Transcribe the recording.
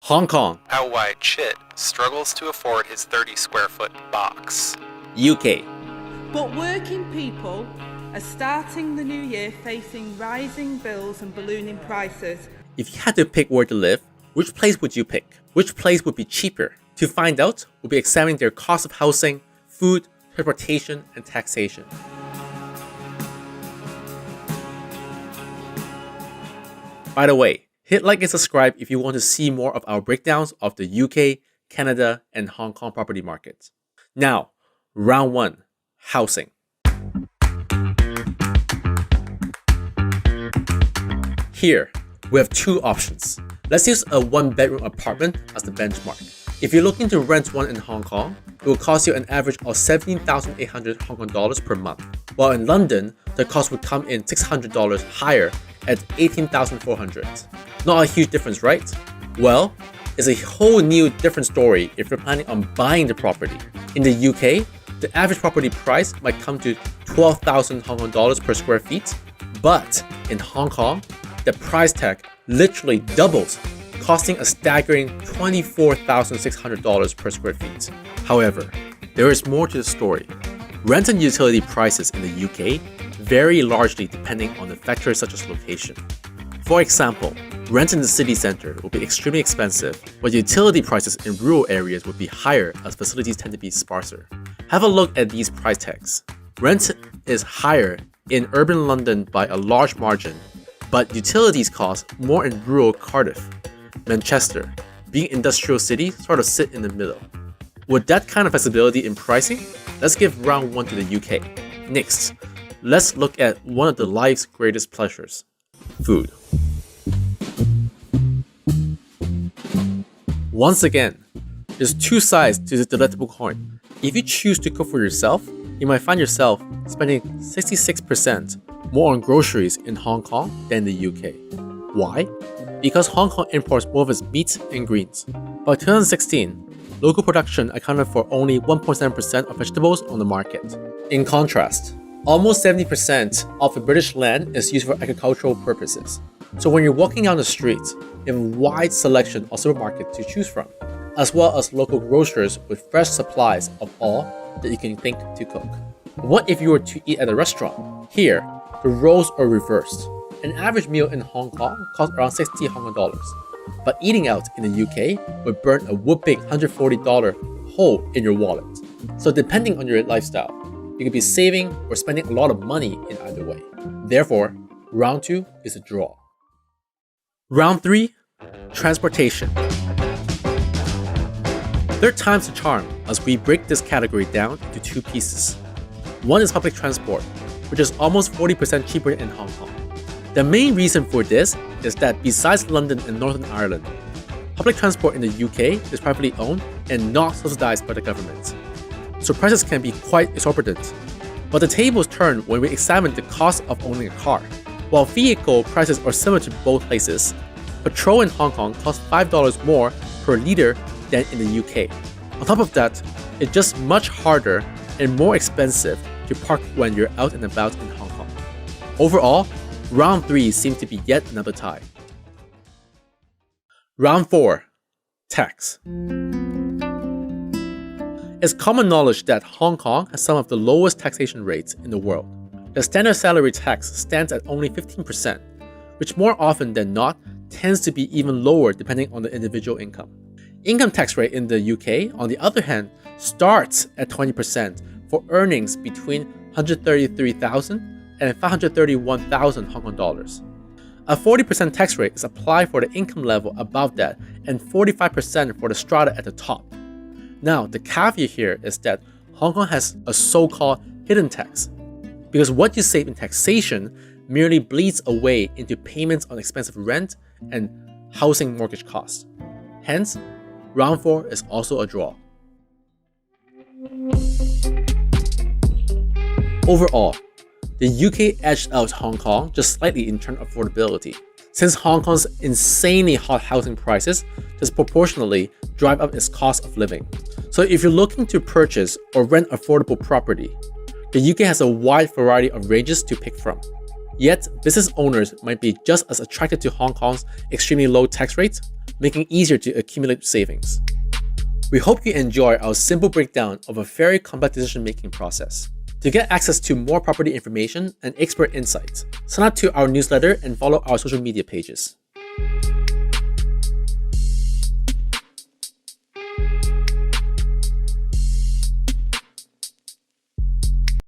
Hong Kong, How White Chit struggles to afford his 30 square foot box. UK. But working people are starting the new year facing rising bills and ballooning prices. If you had to pick where to live, which place would you pick? Which place would be cheaper? To find out, we'll be examining their cost of housing, food, transportation, and taxation. By the way, hit like and subscribe if you want to see more of our breakdowns of the UK, Canada, and Hong Kong property markets. Now, round 1, housing. Here, we have 2 options. Let's use a 1-bedroom apartment as the benchmark. If you're looking to rent one in Hong Kong, it will cost you an average of 17,800 Hong Kong dollars per month, while in London, the cost would come in $600 higher at 18,400. Not a huge difference, right? Well, it's a whole new different story if you're planning on buying the property. In the UK, the average property price might come to 12,000 Hong Kong dollars per square feet, but in Hong Kong, the price tag literally doubles, costing a staggering $24,600 per square feet. However, there is more to the story. Rent and utility prices in the UK vary largely depending on the factors such as location. For example, rent in the city centre will be extremely expensive, but utility prices in rural areas would be higher as facilities tend to be sparser. Have a look at these price tags. Rent is higher in urban London by a large margin, but utilities cost more in rural Cardiff. Manchester, being industrial city, sort of sit in the middle. With that kind of flexibility in pricing, let's give round 1 to the UK. Next, let's look at one of the life's greatest pleasures, food. Once again, there's 2 sides to this delectable coin. If you choose to cook for yourself, you might find yourself spending 66% more on groceries in Hong Kong than the UK. Why? Because Hong Kong imports more of its meat and greens. By 2016, local production accounted for only 1.7% of vegetables on the market. In contrast, almost 70% of the British land is used for agricultural purposes. So when you're walking down the street, you have a wide selection of supermarkets to choose from, as well as local grocers with fresh supplies of all that you can think to cook. What if you were to eat at a restaurant? Here, the roles are reversed. An average meal in Hong Kong costs around 60 Hong Kong dollars, but eating out in the UK would burn a whooping $140 hole in your wallet. So depending on your lifestyle, you could be saving or spending a lot of money in either way. Therefore, round 2 is a draw. Round 3, transportation. Third time's the charm as we break this category down into 2 pieces. One is public transport, which is almost 40% cheaper in Hong Kong. The main reason for this is that besides London and Northern Ireland, public transport in the UK is privately owned and not subsidized by the government. So prices can be quite exorbitant. But the tables turn when we examine the cost of owning a car. While vehicle prices are similar to both places, petrol in Hong Kong costs $5 more per litre than in the UK. On top of that, it's just much harder and more expensive to park when you're out and about in Hong Kong. Overall, round 3 seems to be yet another tie. Round 4, tax. It's common knowledge that Hong Kong has some of the lowest taxation rates in the world. The standard salary tax stands at only 15%, which more often than not tends to be even lower depending on the individual income. Income tax rate in the UK, on the other hand, starts at 20% for earnings between 133,000 and 531,000 Hong Kong dollars. A 40% tax rate is applied for the income level above that and 45% for the strata at the top. Now, the caveat here is that Hong Kong has a so-called hidden tax, because what you save in taxation merely bleeds away into payments on expensive rent and housing mortgage costs. Hence, round 4 is also a draw. Overall, the UK edged out Hong Kong just slightly in terms of affordability, since Hong Kong's insanely hot housing prices disproportionately drive up its cost of living. So if you're looking to purchase or rent affordable property, the UK has a wide variety of ranges to pick from. Yet, business owners might be just as attracted to Hong Kong's extremely low tax rates, making it easier to accumulate savings. We hope you enjoy our simple breakdown of a very complex decision-making process. To get access to more property information and expert insights, sign up to our newsletter and follow our social media pages.